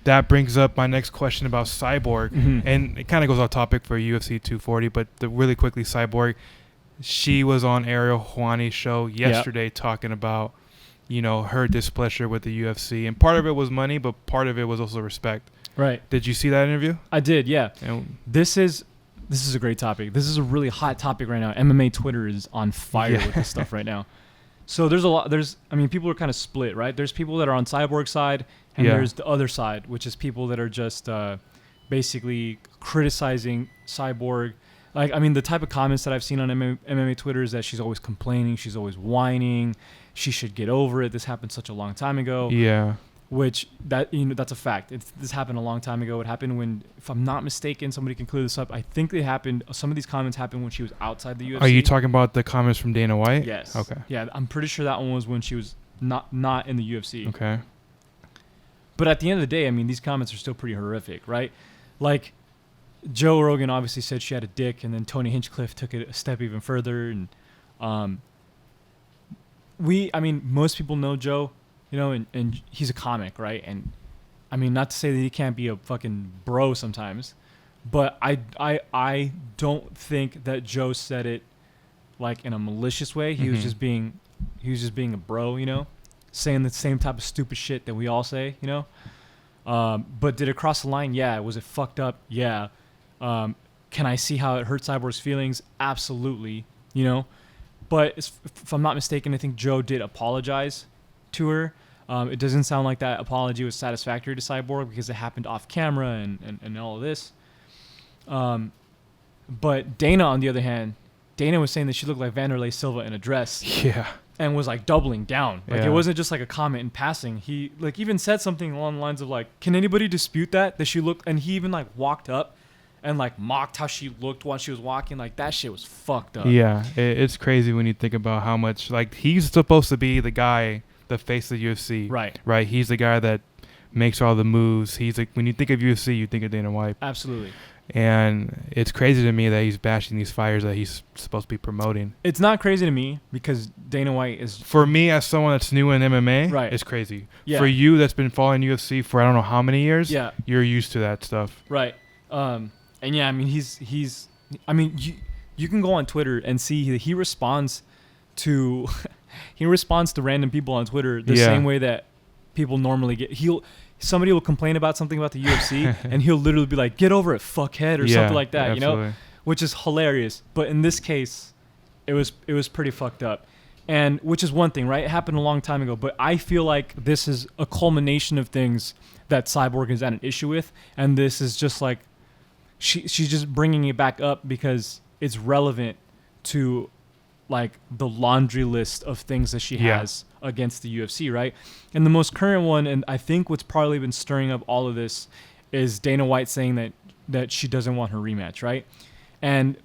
that brings up my next question about Cyborg, and it kind of goes off topic for UFC 240, but really quickly, Cyborg, she was on Ariel Helwani's show yesterday talking about, you know, her displeasure with the UFC, and part of it was money, but part of it was also respect. Right. Did you see that interview? I did, yeah. And This is a great topic. This is a really hot topic right now. MMA Twitter is on fire with this stuff right now. So people are kind of split, right? There's people that are on Cyborg's side, and there's the other side, which is people that are just basically criticizing Cyborg. Like, I mean, the type of comments that I've seen on MMA Twitter is that she's always complaining, she's always whining, she should get over it. This happened such a long time ago. Yeah. Which that's a fact. This happened a long time ago. It happened when, if I'm not mistaken, somebody can clear this up. I think some of these comments happened when she was outside the UFC. Are you talking about the comments from Dana White? Yes. Okay. Yeah, I'm pretty sure that one was when she was not in the UFC. Okay. But at the end of the day, I mean, these comments are still pretty horrific, right? Like, Joe Rogan obviously said she had a dick, and then Tony Hinchcliffe took it a step even further. And most people know Joe. You know, and he's a comic, right? And I mean, not to say that he can't be a fucking bro sometimes, but I don't think that Joe said it like in a malicious way. He was just being a bro, you know, saying the same type of stupid shit that we all say, you know. But did it cross the line? Yeah. Was it fucked up? Yeah. Can I see how it hurt Cyborg's feelings? Absolutely, you know. But if I'm not mistaken, I think Joe did apologize to her. It doesn't sound like that apology was satisfactory to Cyborg because it happened off camera and all of this. But Dana, on the other hand, Dana was saying that she looked like Vanderlei Silva in a dress. Yeah. And was like doubling down. Like Yeah. It wasn't just like a comment in passing. He like even said something along the lines of like, can anybody dispute that she looked, and he even like walked up and like mocked how she looked while she was walking. Like that shit was fucked up. Yeah. It's crazy when you think about how much, like, he's supposed to be the guy, the face of UFC. Right. He's the guy that makes all the moves. He's like, when you think of UFC, you think of Dana White. Absolutely. And it's crazy to me that he's bashing these fighters that he's supposed to be promoting. It's not crazy to me because Dana White is... For me, as someone that's new in MMA, right. It's crazy. Yeah. For you that's been following UFC for I don't know how many years, yeah. You're used to that stuff. Right. And yeah, I mean, he's I mean, you can go on Twitter and see that he responds to random people on Twitter the same way that people normally get. Somebody will complain about something about the UFC and he'll literally be like, get over it, fuckhead, or something like that, absolutely. You know, which is hilarious. But in this case, it was pretty fucked up. And which is one thing, right? It happened a long time ago, but I feel like this is a culmination of things that Cyborg has had an issue with. And this is just like, she's just bringing it back up because it's relevant to like the laundry list of things that she has against the UFC, right? And the most current one, and I think what's probably been stirring up all of this, is Dana White saying that she doesn't want her rematch, right? And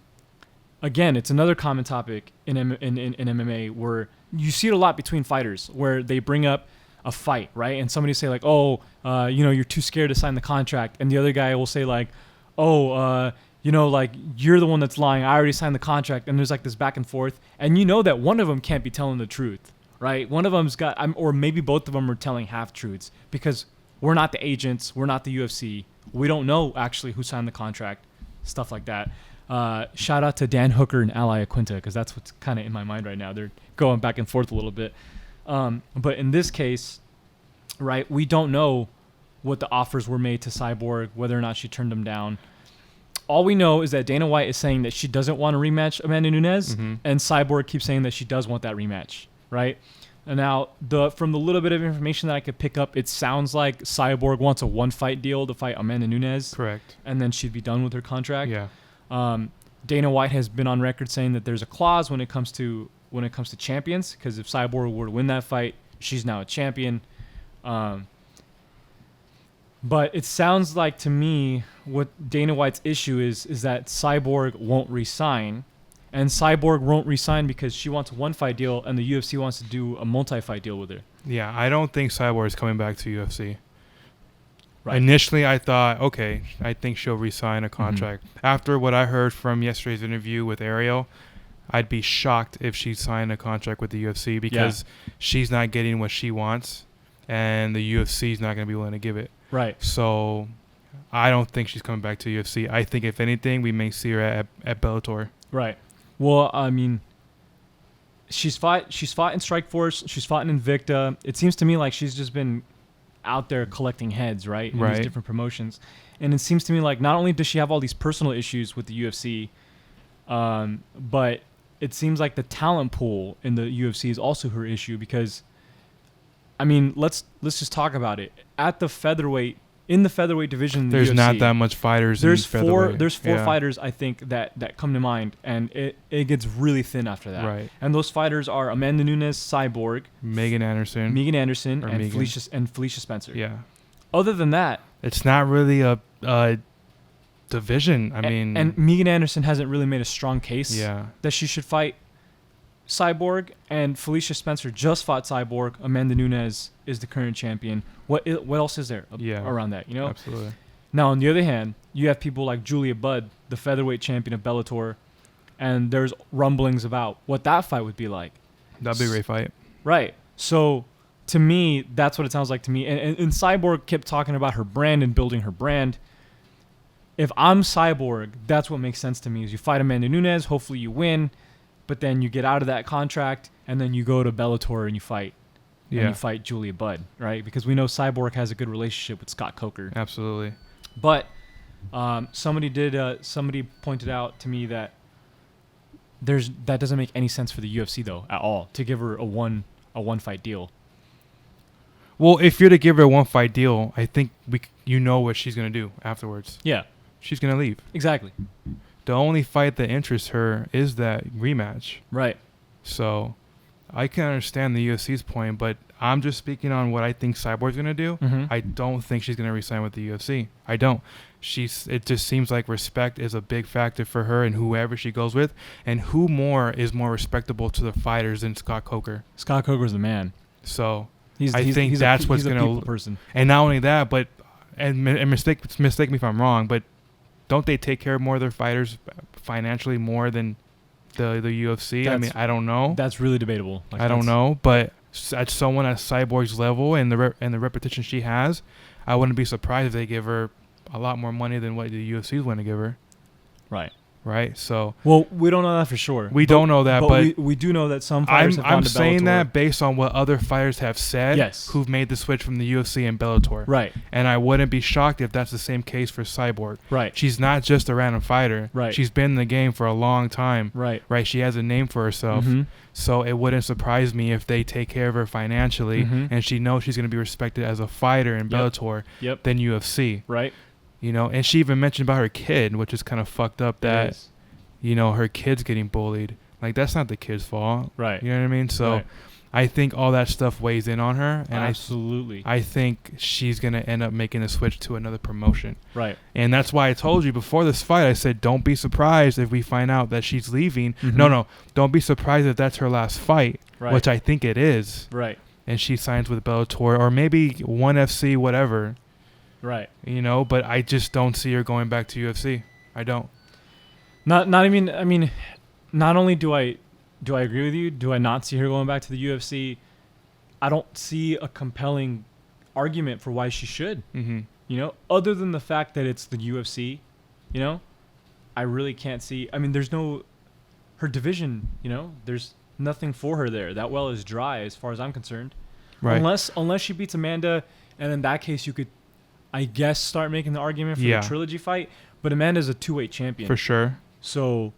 again, it's another common topic in MMA where you see it a lot between fighters where they bring up a fight, right? And somebody say like, oh, you're too scared to sign the contract. And the other guy will say like, oh, like you're the one that's lying. I already signed the contract. And there's like this back and forth. And you know that one of them can't be telling the truth, right? One of them's got, or maybe both of them are telling half truths because we're not the agents. We're not the UFC. We don't know actually who signed the contract, stuff like that. Shout out to Dan Hooker and Ally Aquinta because that's what's kind of in my mind right now. They're going back and forth a little bit. But in this case, right, we don't know what the offers were made to Cyborg, whether or not she turned them down. All we know is that Dana White is saying that she doesn't want to rematch Amanda Nunes, and Cyborg keeps saying that she does want that rematch, right? And now, from the little bit of information that I could pick up, it sounds like Cyborg wants a one-fight deal to fight Amanda Nunes. Correct. And then she'd be done with her contract. Yeah. Dana White has been on record saying that there's a clause when it comes to champions, because if Cyborg were to win that fight, she's now a champion. But it sounds like to me what Dana White's issue is that Cyborg won't resign, and Cyborg won't resign because she wants a one-fight deal, and the UFC wants to do a multi-fight deal with her. Yeah, I don't think Cyborg is coming back to UFC. Right. Initially, I thought, okay, I think she'll resign a contract. After what I heard from yesterday's interview with Ariel, I'd be shocked if she signed a contract with the UFC because she's not getting what she wants. and the UFC is not going to be willing to give it. Right. So I don't think she's coming back to UFC. I think if anything, we may see her at Bellator. Right. Well, I mean, she's fought in Strikeforce. She's fought in Invicta. It seems to me like she's just been out there collecting heads, right? In these different promotions. And it seems to me like not only does she have all these personal issues with the UFC, but it seems like the talent pool in the UFC is also her issue because, I mean, let's just talk about it. At the featherweight, in the featherweight division in the There's UFC, not that much fighters there's in featherweight. There's four fighters, I think, that come to mind, and it gets really thin after that. Right. And those fighters are Amanda Nunes, Cyborg, Megan Anderson, and Felicia Spencer. Yeah. Other than that, it's not really a division. I mean, and Megan Anderson hasn't really made a strong case that she should fight Cyborg, and Felicia Spencer just fought Cyborg. Amanda Nunes is the current champion. What else is there around that? You know, absolutely. Now, on the other hand, you have people like Julia Budd, the featherweight champion of Bellator, and there's rumblings about what that fight would be like. That'd be a great fight. Right. So, to me, that's what it sounds like to me. And Cyborg kept talking about her brand and building her brand. If I'm Cyborg, that's what makes sense to me. Is you fight Amanda Nunes, hopefully you win, but then you get out of that contract, and then you go to Bellator and you fight. And you fight Julia Budd, right? Because we know Cyborg has a good relationship with Scott Coker. Absolutely. But somebody pointed out to me that that doesn't make any sense for the UFC though at all to give her a one fight deal. Well, if you're to give her a one fight deal, I think you know what she's gonna do afterwards. Yeah, she's gonna leave. Exactly. The only fight that interests her is that rematch. Right. So I can understand the UFC's point, but I'm just speaking on what I think Cyborg's going to do. Mm-hmm. I don't think she's going to resign with the UFC. I don't. It just seems like respect is a big factor for her and whoever she goes with. And who is more respectable to the fighters than Scott Coker? Scott Coker's the man. So I think that's what's going to... person. And not only that, but... And mistake me if I'm wrong, but don't they take care of more of their fighters financially more than... The UFC. I mean, I don't know. That's really debatable. I don't know, but at someone at Cyborg's level and the repetition she has, I wouldn't be surprised if they give her a lot more money than what the UFC is going to give her. Right. So. Well, we don't know that for sure. We don't know that, but we do know that some fighters have gone to Bellator. I'm saying that based on what other fighters have said. Yes. Who've made the switch from the UFC and Bellator. Right. And I wouldn't be shocked if that's the same case for Cyborg. Right. She's not just a random fighter. Right. She's been in the game for a long time. Right. Right. She has a name for herself. Mm-hmm. So it wouldn't surprise me if they take care of her financially, and she knows she's going to be respected as a fighter in Bellator than UFC. Right. You know, and she even mentioned about her kid, which is kind of fucked up that, you know, her kid's getting bullied. Like, that's not the kid's fault. Right. You know what I mean? So I think all that stuff weighs in on her. And absolutely. I think she's going to end up making the switch to another promotion. Right. And that's why I told you before this fight, I said, don't be surprised if we find out that she's leaving. Mm-hmm. No. Don't be surprised if that's her last fight, which I think it is. Right. And she signs with Bellator or maybe ONE FC, whatever. Right. You know, but I just don't see her going back to UFC. I don't. Not only do I agree with you, do I not see her going back to the UFC? I don't see a compelling argument for why she should. Mm-hmm. You know, other than the fact that it's the UFC, you know, I really can't see. I mean, there's no her division, you know, there's nothing for her there. That well is dry as far as I'm concerned. Right. Unless she beats Amanda, and in that case you could, I guess, start making the argument for the trilogy fight. But Amanda's a 2-weight champion. For sure. So